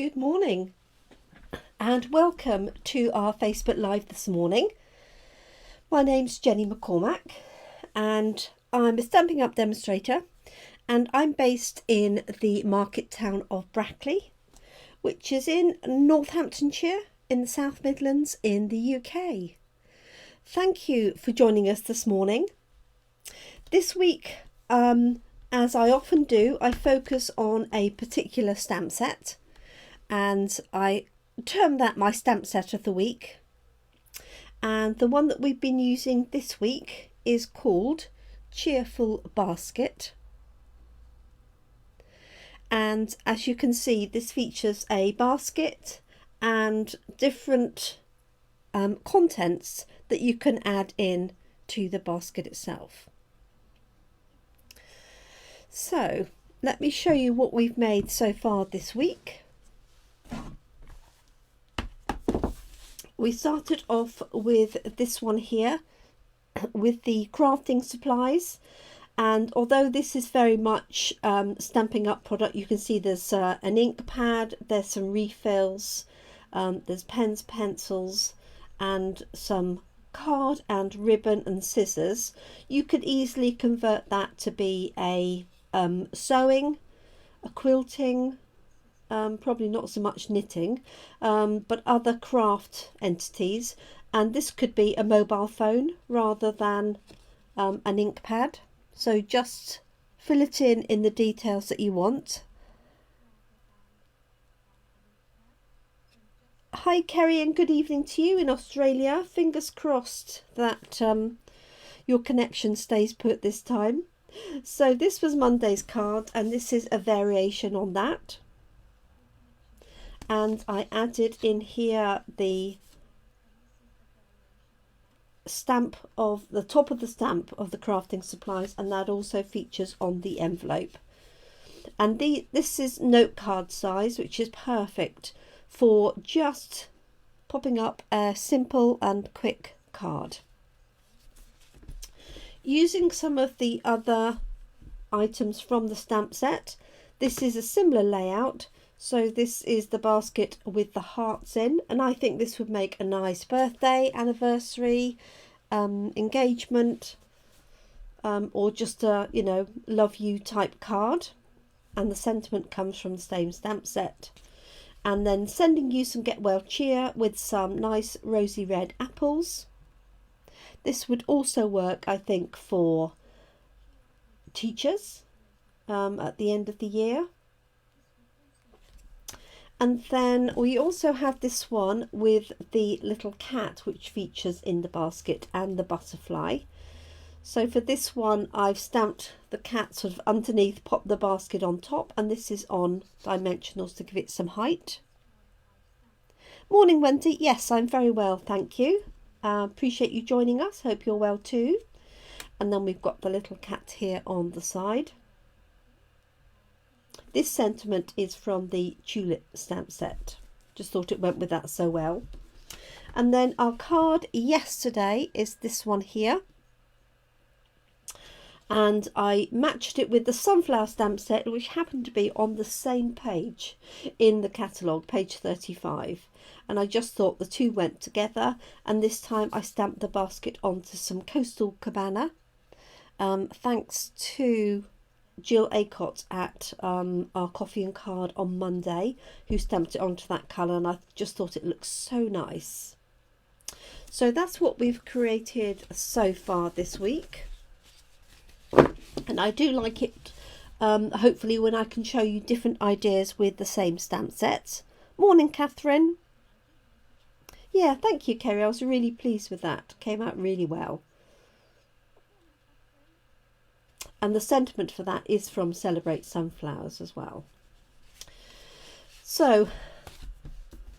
Good morning and welcome to our Facebook Live this morning. My name's Jenny McCormack and I'm a Stampin' Up demonstrator, and I'm based in the market town of Brackley, which is in Northamptonshire in the South Midlands in the UK. Thank you for joining us this morning. This week, as I often do, I focus on a particular stamp set, and I term that my stamp set of the week. And the one that we've been using this week is called Cheerful Basket. And as you can see, this features a basket and different contents that you can add in to the basket itself. So let me show you what we've made so far this week. We started off with this one here with the crafting supplies, and although this is very much Stampin' Up product, you can see there's an ink pad, there's some refills, there's pens, pencils and some card and ribbon and scissors. You could easily convert that to be a sewing, a quilting, probably not so much knitting, but other craft entities, and this could be a mobile phone rather than an ink pad. So just fill it in the details that you want. Hi Kerry, and good evening to you in Australia. Fingers crossed that your connection stays put this time. So this was Monday's card, and this is a variation on that. And I added in here the stamp of the top of the stamp of the crafting supplies, and that also features on the envelope. And this is note card size, which is perfect for just popping up a simple and quick card. Using some of the other items from the stamp set, this is a similar layout. So this is the basket with the hearts in, and I think this would make a nice birthday, anniversary, engagement, or just a, you know, love you type card. And the sentiment comes from the same stamp set. And then sending you some get well cheer with some nice rosy red apples. This would also work, I think, for teachers at the end of the year. And then we also have this one with the little cat, which features in the basket, and the butterfly. So for this one, I've stamped the cat sort of underneath, popped the basket on top, and this is on dimensionals to give it some height. Morning Wendy, yes, I'm very well, thank you. Appreciate you joining us, hope you're well too. And then we've got the little cat here on the side. This sentiment is from the tulip stamp set. Just thought it went with that so well. And then our card yesterday is this one here. And I matched it with the sunflower stamp set, which happened to be on the same page in the catalogue, page 35. And I just thought the two went together. And this time I stamped the basket onto some coastal cabana. Thanks to Jill Acott at our coffee and card on Monday, who stamped it onto that colour, and I just thought it looks so nice. So that's what we've created so far this week, and I do like it hopefully when I can show you different ideas with the same stamp sets. Morning Catherine. Yeah, thank you Kerry, I was really pleased with that, came out really well. And the sentiment for that is from Celebrate Sunflowers as well. So,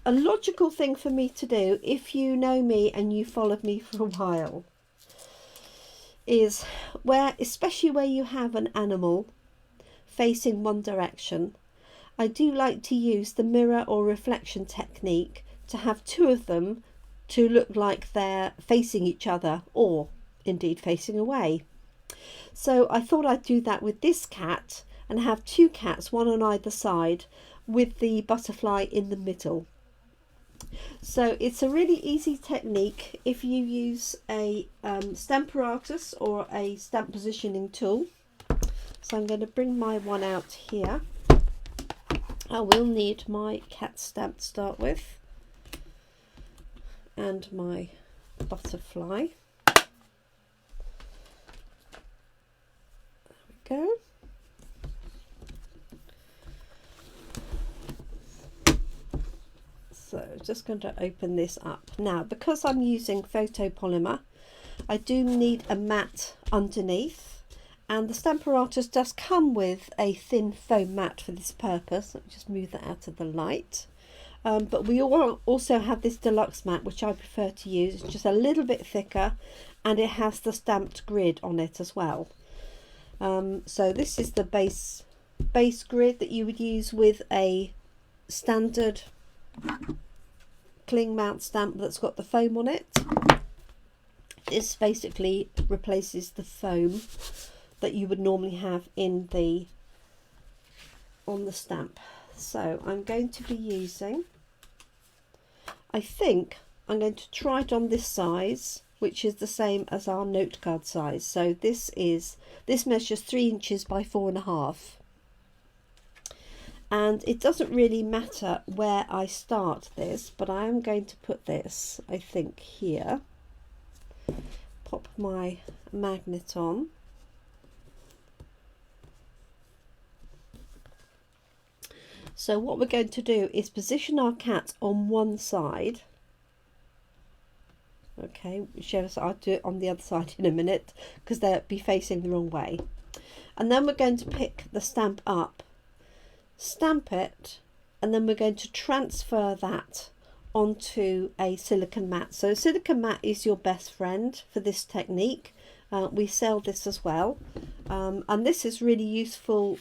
a logical thing for me to do, if you know me and you followed me for a while, is especially where you have an animal facing one direction, I do like to use the mirror or reflection technique to have two of them to look like they're facing each other, or indeed facing away. So I thought I'd do that with this cat, and have two cats, one on either side, with the butterfly in the middle. So it's a really easy technique if you use a Stamparatus or a stamp positioning tool. So I'm going to bring my one out here. I will need my cat stamp to start with, and my butterfly. There we go. So just going to open this up. Now, because I'm using photopolymer, I do need a mat underneath, and the Stamparatus does come with a thin foam mat for this purpose. Let me just move that out of the light. But we also have this deluxe mat, which I prefer to use. It's just a little bit thicker, and it has the stamped grid on it as well. So this is the base grid that you would use with a standard cling mount stamp that's got the foam on it. This basically replaces the foam that you would normally have in on the stamp. So I'm going to be using, I think I'm going to try it on this size, which is the same as our note card size. So this measures 3 inches by 4.5. And it doesn't really matter where I start this, but I am going to put this, I think, here. Pop my magnet on. So what we're going to do is position our cat on one side. Okay, whichever side. I'll do it on the other side in a minute because they'll be facing the wrong way. And then we're going to pick the stamp up, stamp it, and then we're going to transfer that onto a silicone mat. So silicone mat is your best friend for this technique. We sell this as well, and this is really useful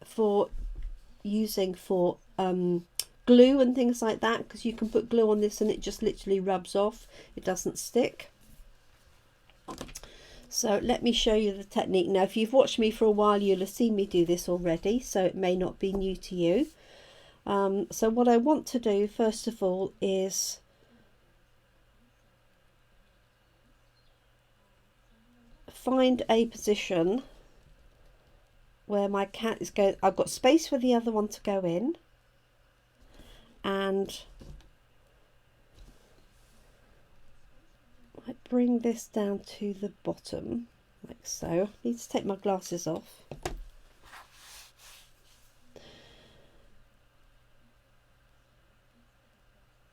for using for glue and things like that, because you can put glue on this and it just literally rubs off, it doesn't stick. So let me show you the technique. Now, if you've watched me for a while, you'll have seen me do this already, so it may not be new to you. So what I want to do first of all is find a position where my cat is going. I've got space for the other one to go in, and I bring this down to the bottom like so. I need to take my glasses off.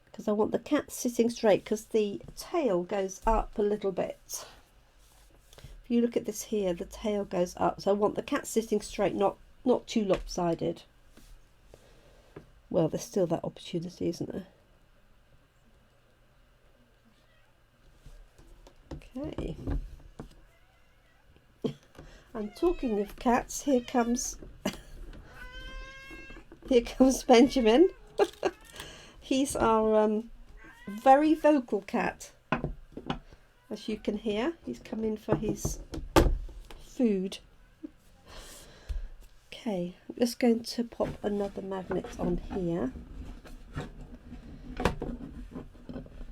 Because I want the cat sitting straight, because the tail goes up a little bit. If you look at this here, the tail goes up, so I want the cat sitting straight, not too lopsided. Well, there's still that opportunity, isn't there? Okay. And talking of cats, here comes Benjamin. He's our very vocal cat. As you can hear, he's come in for his food. Okay, I'm just going to pop another magnet on here,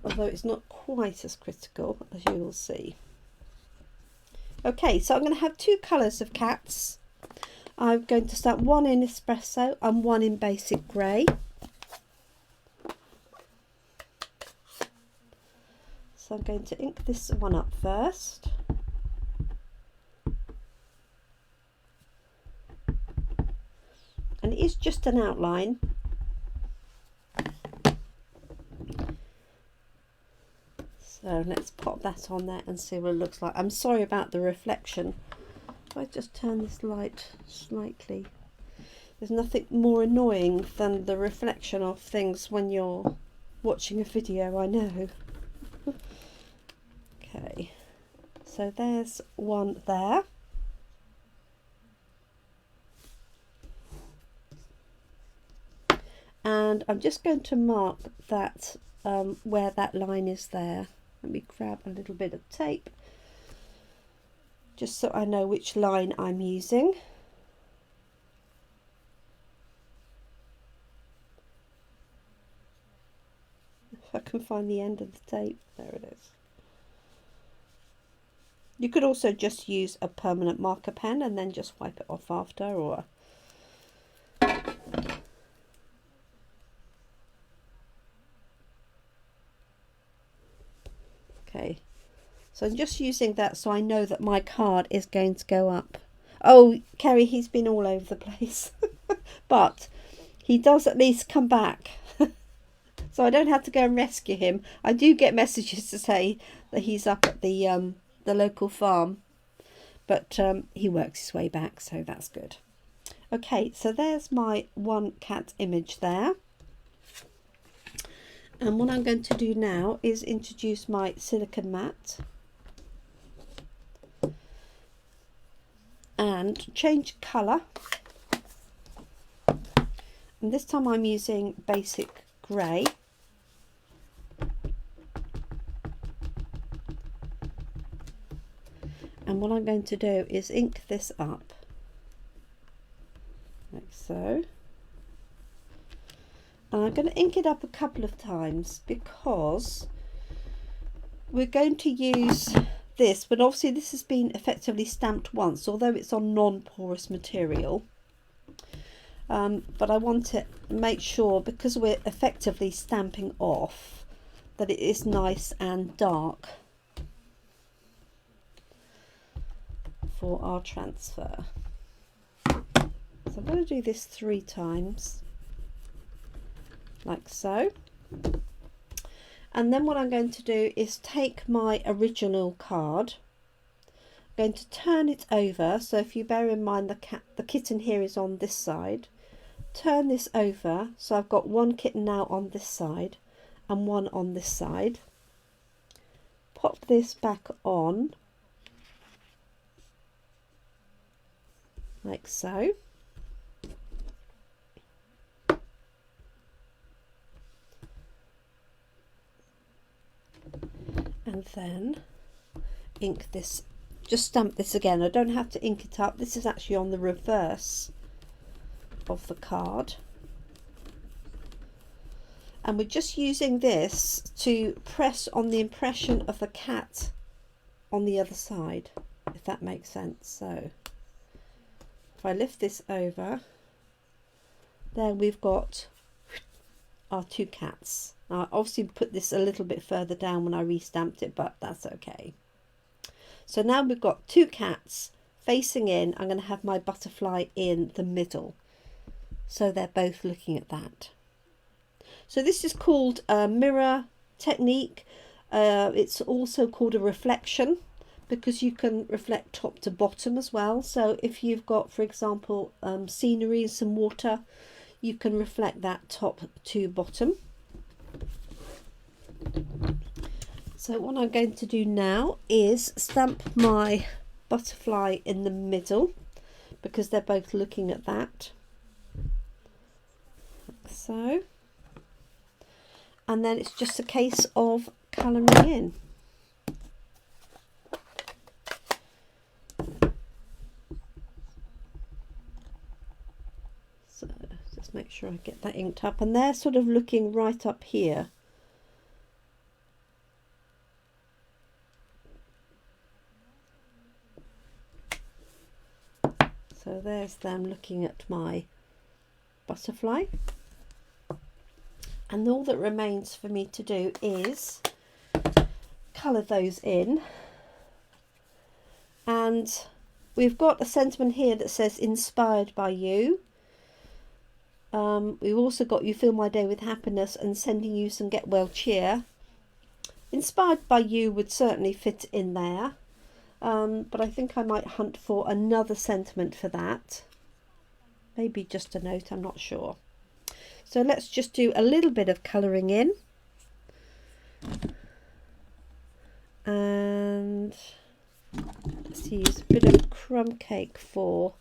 although it's not quite as critical, as you will see. Okay, so I'm going to have two colours of cats. I'm going to start one in espresso and one in basic grey. So I'm going to ink this one up first. And it is just an outline. So let's pop that on there and see what it looks like. I'm sorry about the reflection. If I just turn this light slightly. There's nothing more annoying than the reflection of things when you're watching a video, I know. Okay, so there's one there. And I'm just going to mark that where that line is there. Let me grab a little bit of tape just so I know which line I'm using. if I can find the end of the tape. There it is. You could also just use a permanent marker pen and then just wipe it off after, or okay. So I'm just using that so I know that my card is going to go up. Oh, Kerry, he's been all over the place. But he does at least come back. So I don't have to go and rescue him. I do get messages to say that he's up at the local farm. But he works his way back, so that's good. Okay, so there's my one cat image there. And what I'm going to do now is introduce my silicone mat. And change colour. And this time I'm using basic grey. And what I'm going to do is ink this up, like so. And I'm going to ink it up a couple of times because we're going to use this, but obviously this has been effectively stamped once, although it's on non-porous material. But I want to make sure, because we're effectively stamping off, that it is nice and dark for our transfer. So I'm going to do this 3 times, like so. And then what I'm going to do is take my original card. I'm going to turn it over. So if you bear in mind the kitten here is on this side. Turn this over. So I've got one kitten now on this side and one on this side. Pop this back on, like so. And then ink this, just stamp this again. I don't have to ink it up. This is actually on the reverse of the card. And we're just using this to press on the impression of the cat on the other side, if that makes sense. So if I lift this over, then we've got our 2 cats. I obviously put this a little bit further down when I restamped it, but that's okay. So now we've got 2 cats facing in. I'm going to have my butterfly in the middle, so they're both looking at that. So this is called a mirror technique. It's also called a reflection, because you can reflect top to bottom as well. So if you've got, for example, scenery and some water, you can reflect that top to bottom. So what I'm going to do now is stamp my butterfly in the middle, because they're both looking at that, like so. And then it's just a case of colouring in. So just make sure I get that inked up, and they're sort of looking right up here. So there's them looking at my butterfly. And all that remains for me to do is colour those in. And we've got a sentiment here that says inspired by you. We've also got you fill my day with happiness and sending you some get well cheer. Inspired by you would certainly fit in there. But I think I might hunt for another sentiment for that. Maybe just a note, I'm not sure. So let's just do a little bit of colouring in. And let's use a bit of crumb cake for,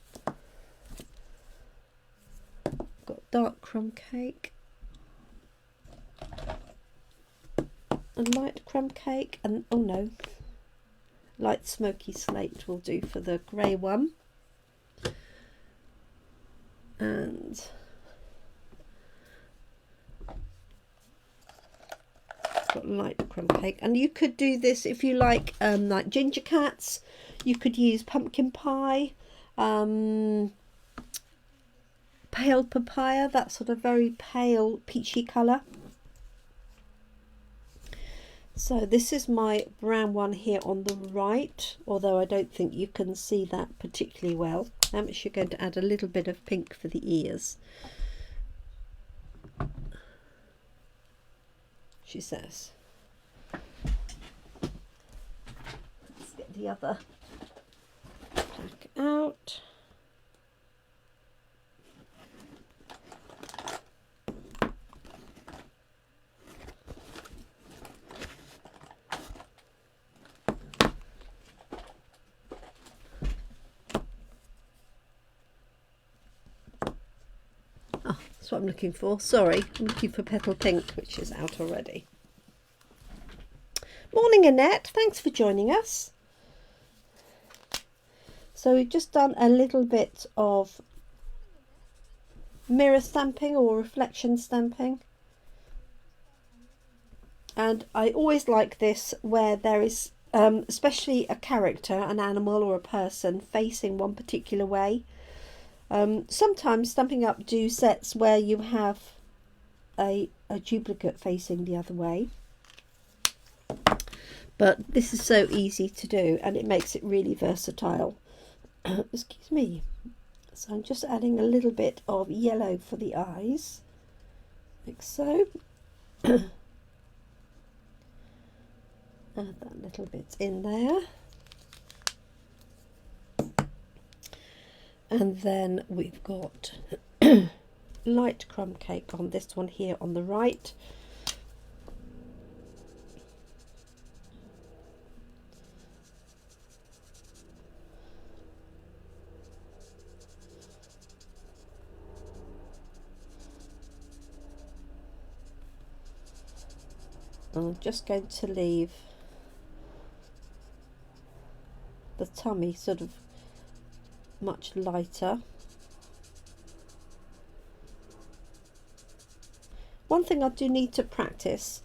got dark crumb cake and light crumb cake, and oh no, light smoky slate will do for the grey one. And got light crumb cake, and you could do this if you like ginger cats. You could use pumpkin pie, pale papaya, that sort of very pale peachy colour. So this is my brown one here on the right, although I don't think you can see that particularly well. I'm actually going to add a little bit of pink for the ears, she says. Let's get the other pack out. That's what I'm looking for. Sorry, I'm looking for Petal Pink, which is out already. Morning, Annette. Thanks for joining us. So we've just done a little bit of mirror stamping or reflection stamping. And I always like this where there is especially a character, an animal or a person facing one particular way. Sometimes Stampin' Up do sets where you have a duplicate facing the other way, but this is so easy to do and it makes it really versatile. Excuse me. So I'm just adding a little bit of yellow for the eyes, like so. Add that little bit in there. And then we've got light crumb cake on this one here on the right. I'm just going to leave the tummy sort of much lighter. One thing I do need to practice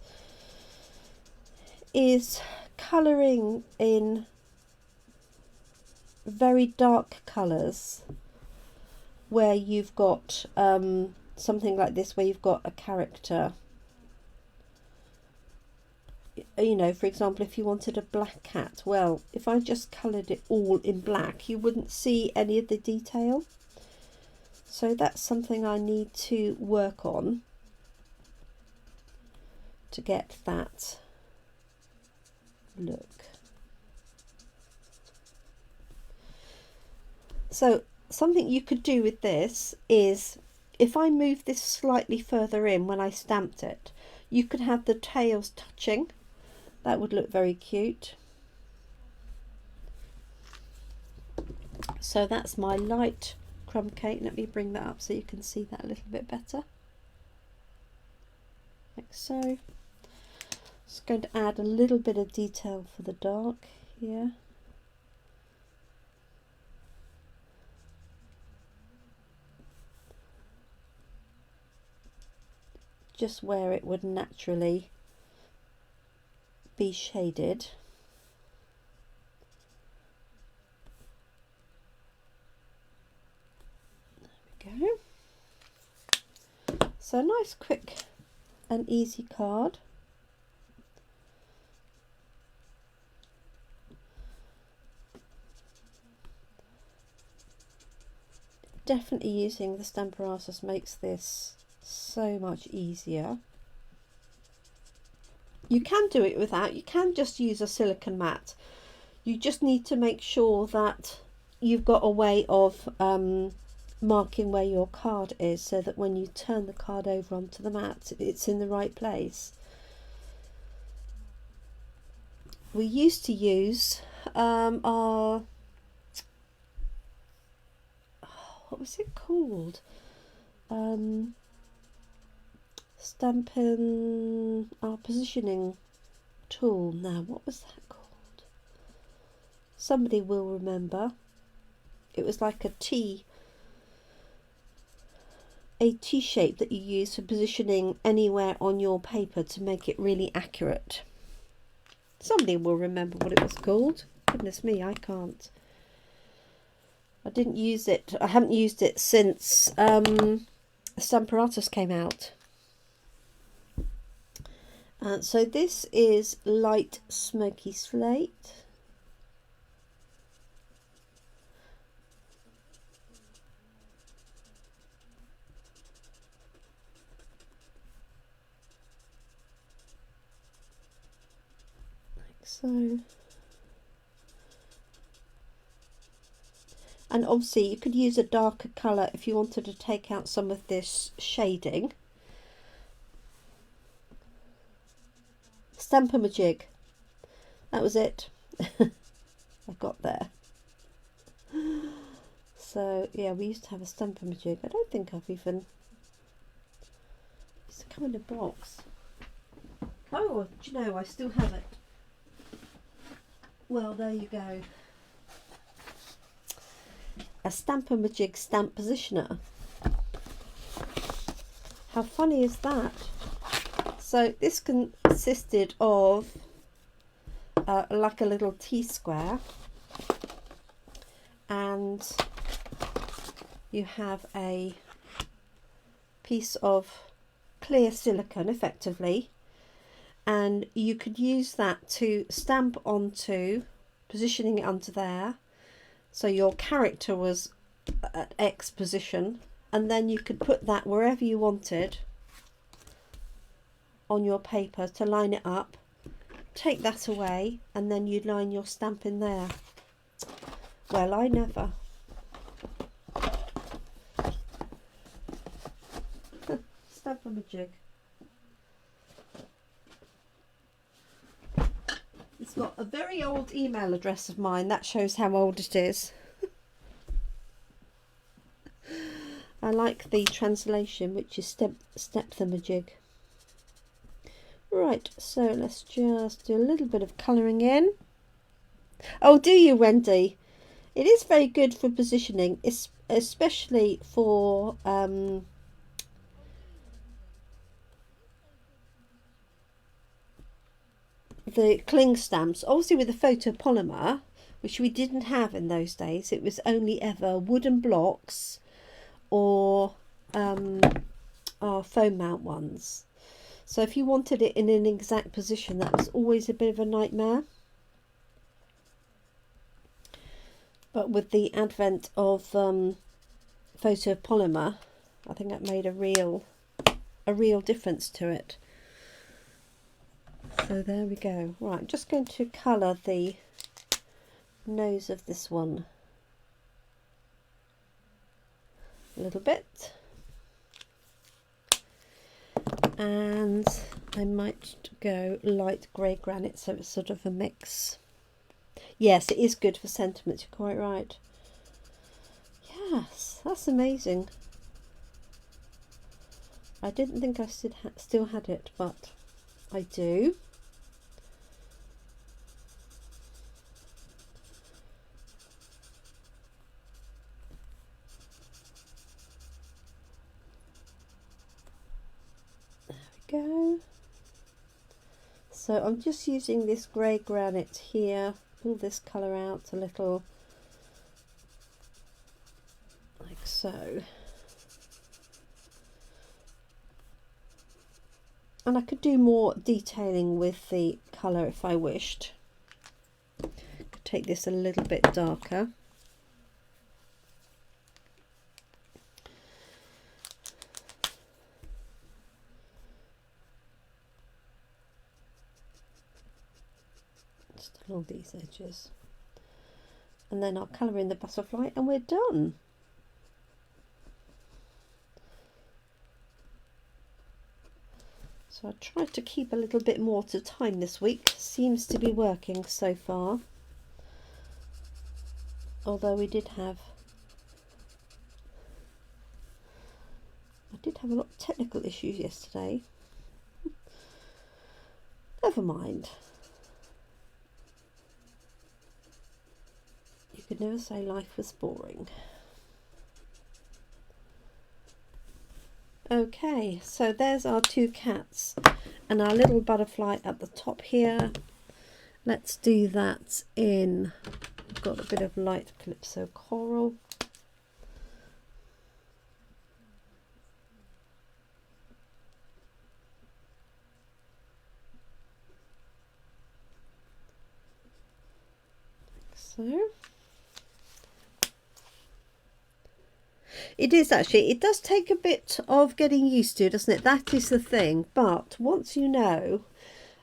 is colouring in very dark colours where you've got something like this, where you've got a character. You know, for example, if you wanted a black cat, well, if I just coloured it all in black, you wouldn't see any of the detail. So that's something I need to work on to get that look. So something you could do with this is, if I move this slightly further in when I stamped it, you could have the tails touching. That would look very cute. So that's my light crumb cake. Let me bring that up so you can see that a little bit better. Like so. Just going to add a little bit of detail for the dark here. Just where it would naturally be shaded. There we go. So nice, quick and easy card. Definitely using the Stamparatus makes this so much easier. You can do it without, you can just use a silicone mat. You just need to make sure that you've got a way of marking where your card is, so that when you turn the card over onto the mat, it's in the right place. We used to use our, what was it called? Stampin' our positioning tool. Now, what was that called? Somebody will remember. It was like a T a T-shape that you use for positioning anywhere on your paper to make it really accurate. Somebody will remember what it was called. Goodness me, I can't. I didn't use it. I haven't used it since Stamparatus came out. So this is light smoky slate. Like so. And obviously you could use a darker colour if you wanted to take out some of this shading. Stamp-A-Ma-Jig. That was it. I got there. So yeah, we used to have a Stamp-A-Ma-Jig. I don't think I've even... It's come in a box. Oh, do you know, I still have it. Well, there you go. A Stamp-A-Ma-Jig stamp positioner. How funny is that? So this consisted of like a little T-square, and you have a piece of clear silicone effectively, and you could use that to stamp onto, positioning it onto there, so your character was at X position, and then you could put that wherever you wanted on your paper to line it up, take that away, and then you'd line your stamp in there. Well, I never. Stamp-A-Ma-Jig. It's got a very old email address of mine. That shows how old it is. I like the translation, which is Stamp-A-Ma-Jig. Right, so let's just do a little bit of colouring in. Oh, do you, Wendy? It is very good for positioning, especially for the cling stamps. Obviously with the photopolymer, which we didn't have in those days, it was only ever wooden blocks or our foam mount ones. So if you wanted it in an exact position, that was always a bit of a nightmare. But with the advent of photopolymer, I think that made a real difference to it. So there we go. Right, I'm just going to colour the nose of this one a little bit. And I might go light grey granite, so it's sort of a mix. Yes, it is good for sentiment, you're quite right. Yes, that's amazing. I didn't think I still had it, but I do. There we go. So I'm just using this grey granite here, pull this colour out a little, like so. And I could do more detailing with the colour if I wished. Could take this a little bit darker. Just along these edges. And then I'll colour in the butterfly and we're done. So I tried to keep a little bit more to time this week. Seems to be working so far. Although I did have a lot of technical issues yesterday. Never mind. You could never say life was boring. Okay, so there's our two cats and our little butterfly at the top here. Let's do that in, I've got a bit of light Calypso coral. So it is actually, it does take a bit of getting used to, doesn't it? That is the thing, but once you know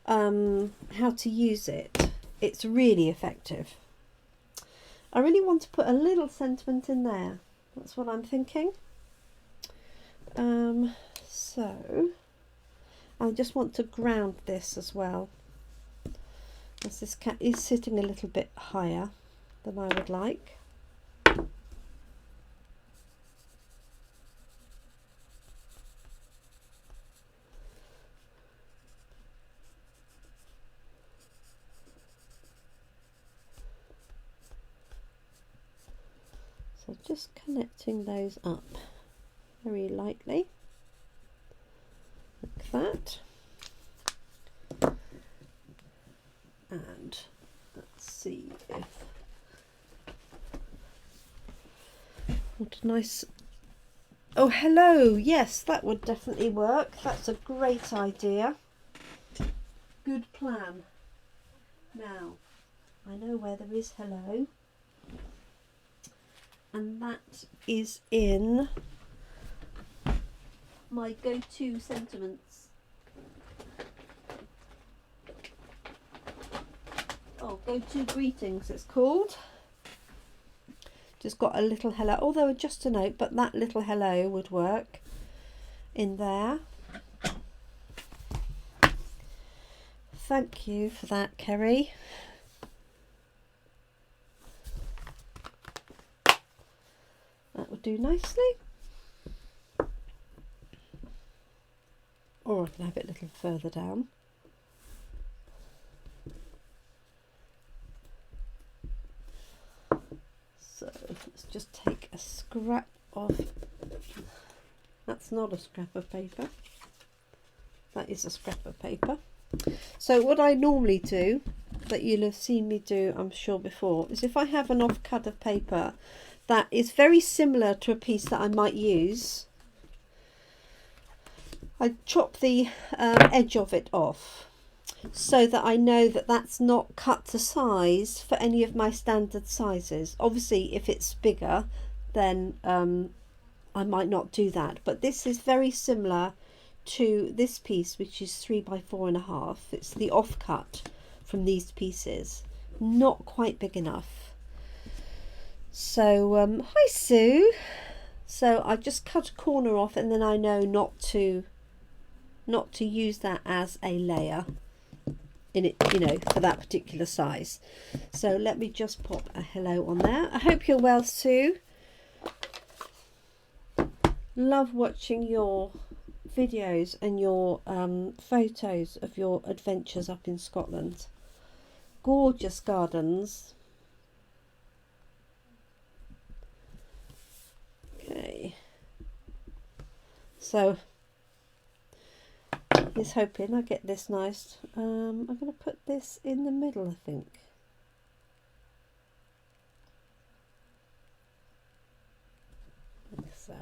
how to use it, it's really effective. I really want to put a little sentiment in there. That's what I'm thinking. So I just want to ground this as well, as this cat is sitting a little bit higher than I would like. So just connecting those up very lightly, like that. And let's see if, what a nice, oh hello, yes, that would definitely work. That's a great idea. Good plan. Now, I know where there is hello. And that is in my go-to sentiments. Oh, go-to greetings it's called. Just got a little hello, although just a note, but that little hello would work in there. Thank you for that, Kerry. That would do nicely. Or I can have it a little further down. So let's just take a scrap of, that's not a scrap of paper, that is a scrap of paper. So what I normally do, that you'll have seen me do I'm sure before, is if I have an off cut of paper that is very similar to a piece that I might use, I chop the edge of it off so that I know that that's not cut to size for any of my standard sizes. Obviously if it's bigger then I might not do that, but this is very similar to this piece, which is 3 by 4.5. It's the offcut from these pieces, not quite big enough. So hi Sue. So I just cut a corner off, and then I know not to use that as a layer in it, you know, for that particular size. So let me just pop a hello on there. I hope you're well, Sue. Love watching your videos and your photos of your adventures up in Scotland. Gorgeous gardens. Okay, so he's hoping I get this nice. I'm going to put this in the middle, I think. Like so.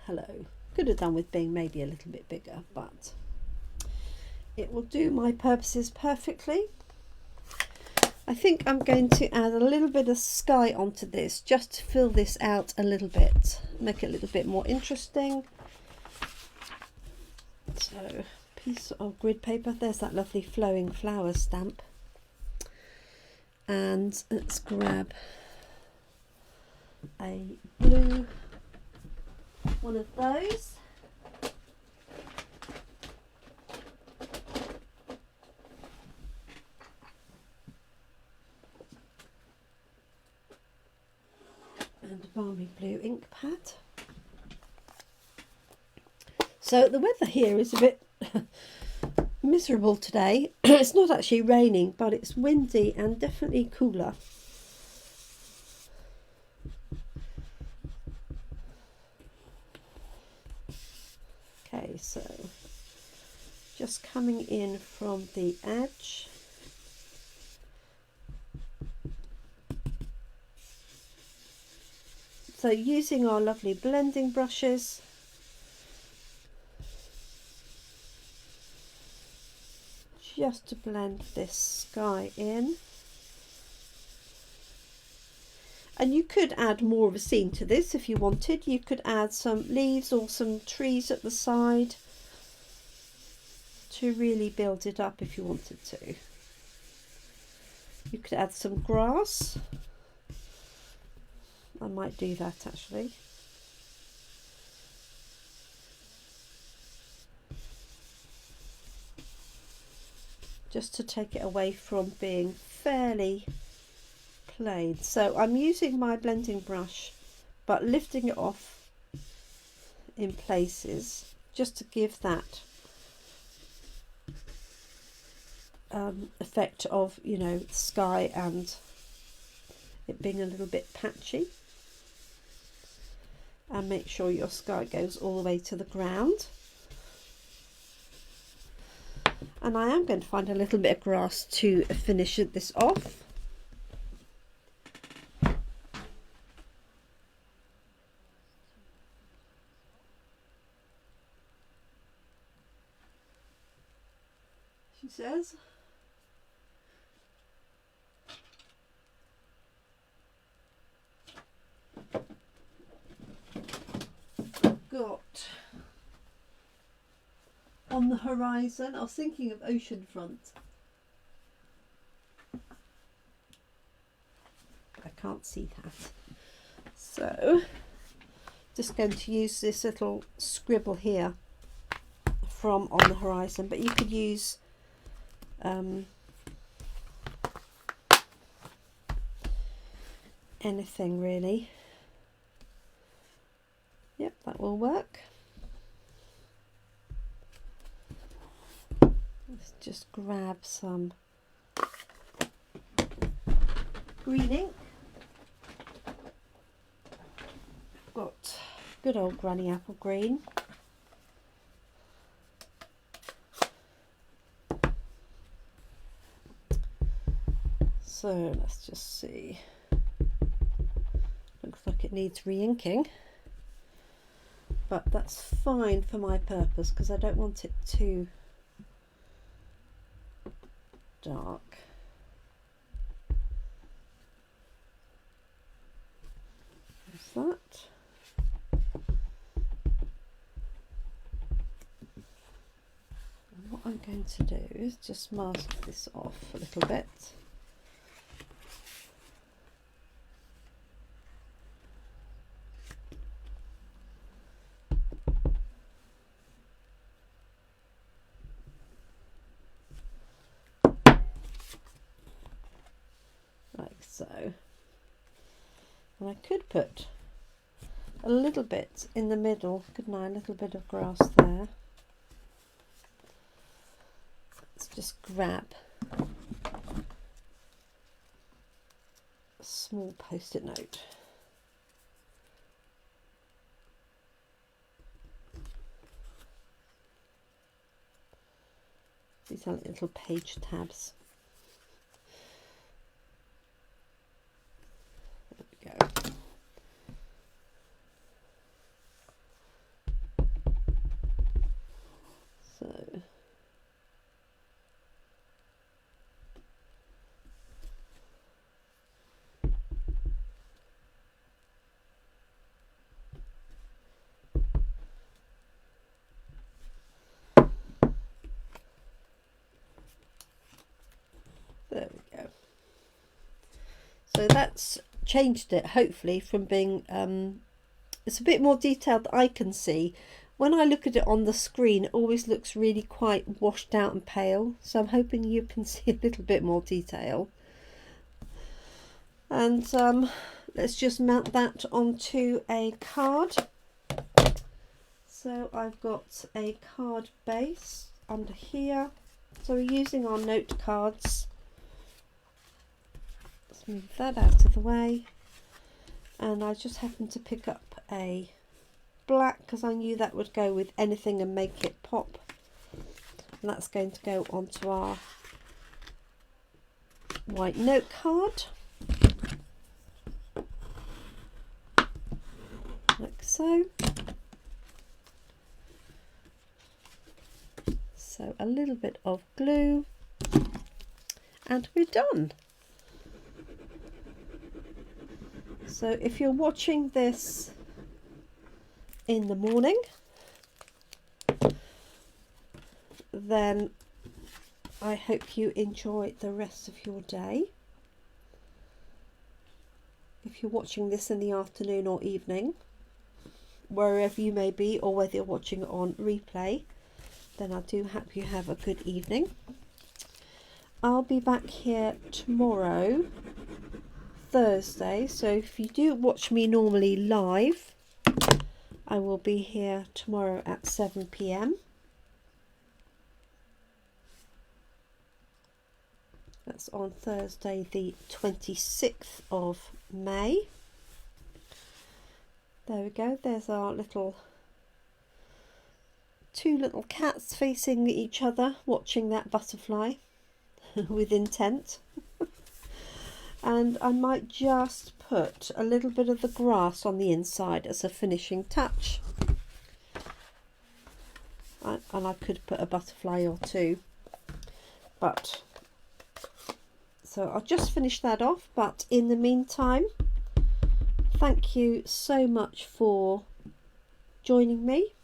Hello. Could have done with being maybe a little bit bigger, but it will do my purposes perfectly. I think I'm going to add a little bit of sky onto this, just to fill this out a little bit, make it a little bit more interesting. So, piece of grid paper, there's that lovely flowing flower stamp. And let's grab a blue one of those. And a balmy blue ink pad. So the weather here is a bit miserable today. It's not actually raining, but it's windy and definitely cooler. so just coming in from the edge. So using our lovely blending brushes, just to blend this sky in. And you could add more of a scene to this if you wanted. You could add some leaves or some trees at the side to really build it up if you wanted to. You could add some grass. I might do that actually. Just to take it away from being fairly plain. So I'm using my blending brush but lifting it off in places just to give that effect of, you know, sky and it being a little bit patchy. And make sure your sky goes all the way to the ground. And I am going to find a little bit of grass to finish this off. She says. Got on the horizon, I was thinking of ocean front. I can't see that. So just going to use this little scribble here from on the horizon, but you could use anything really. Yep, that will work. Let's just grab some green ink. Got good old Granny Apple Green. So let's just see. Looks like it needs re-inking. But that's fine for my purpose because I don't want it too dark. There's that. And what I'm going to do is just mask this off a little bit. So, and I could put a little bit in the middle, couldn't I? A little bit of grass there. Let's just grab a small post-it note. These are little page tabs. Go. So there we go. So that's changed it, hopefully, from being it's a bit more detailed that I can see. When I look at it on the screen, it always looks really quite washed out and pale, so I'm hoping you can see a little bit more detail. And let's just mount that onto a card. So I've got a card base under here, so we're using our note cards. Move that out of the way, and I just happen to pick up a black because I knew that would go with anything and make it pop. And that's going to go onto our white note card, like so. So a little bit of glue and we're done. So if you're watching this in the morning, then I hope you enjoy the rest of your day. If you're watching this in the afternoon or evening, wherever you may be, or whether you're watching it on replay, then I do hope you have a good evening. I'll be back here tomorrow, Thursday, so if you do watch me normally live, I will be here tomorrow at 7 p.m. That's on Thursday the 26th of May. There we go, there's our two little cats facing each other, watching that butterfly with intent. And I might just put a little bit of the grass on the inside as a finishing touch. And I could put a butterfly or two, but so I'll just finish that off. But in the meantime, thank you so much for joining me.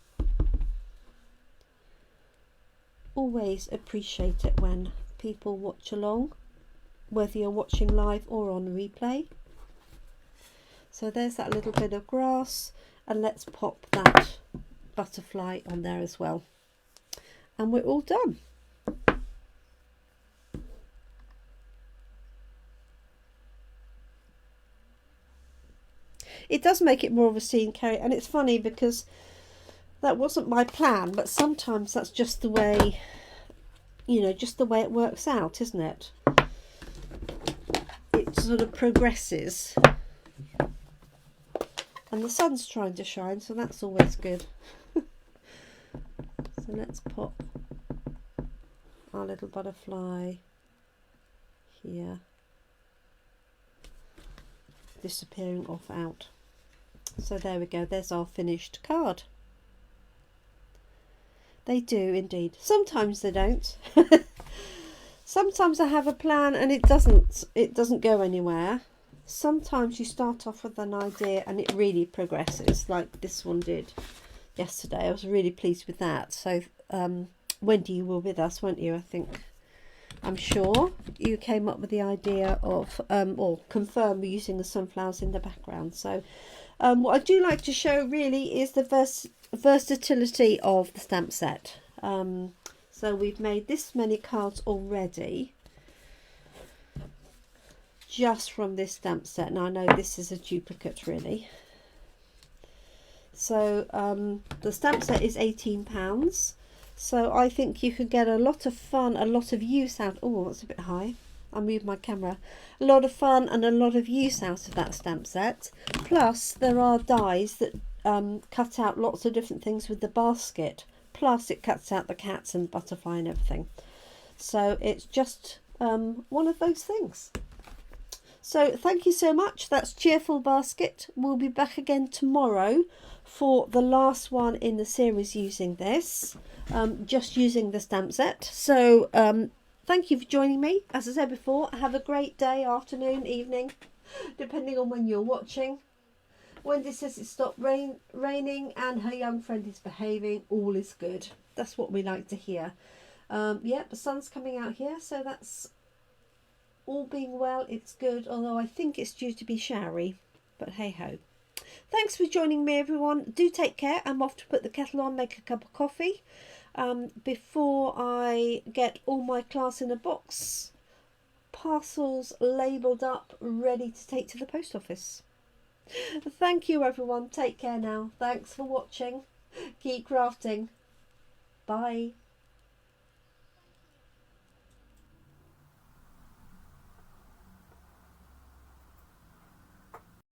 Always appreciate it when people watch along, whether you're watching live or on replay. So there's that little bit of grass, and let's pop that butterfly on there as well. And we're all done. It does make it more of a scene, Kerry, and it's funny because that wasn't my plan, but sometimes that's just the way, you know, just the way it works out, isn't it? It sort of progresses. And the sun's trying to shine, so that's always good. So let's pop our little butterfly here, disappearing off out. So there we go, there's our finished card. They do indeed. Sometimes they don't. Sometimes I have a plan and it doesn't go anywhere. Sometimes you start off with an idea and it really progresses, like this one did yesterday. I was really pleased with that. So Wendy, you were with us, weren't you? I think, I'm sure you came up with the idea of or confirmed using the sunflowers in the background. So what I do like to show really is the versatility of the stamp set. So we've made this many cards already just from this stamp set. Now I know this is a duplicate really. So the stamp set is £18. So I think you could get a lot of fun, a lot of use out. Oh, that's a bit high. I moved my camera. A lot of fun and a lot of use out of that stamp set. Plus there are dies that cut out lots of different things with the basket. Plus it cuts out the cats and the butterfly and everything. So it's just one of those things. So thank you so much. That's Cheerful Basket. We'll be back again tomorrow for the last one in the series using this. Just using the stamp set. So thank you for joining me. As I said before, have a great day, afternoon, evening, depending on when you're watching. Wendy says it stopped raining and her young friend is behaving. All is good. That's what we like to hear. Yeah, the sun's coming out here, so that's all being well. It's good, although I think it's due to be showery. But hey ho. Thanks for joining me, everyone. Do take care. I'm off to put the kettle on, make a cup of coffee before I get all my class in a box, parcels labelled up, ready to take to the post office. Thank you, everyone. Take care now. Thanks for watching. Keep crafting. Bye.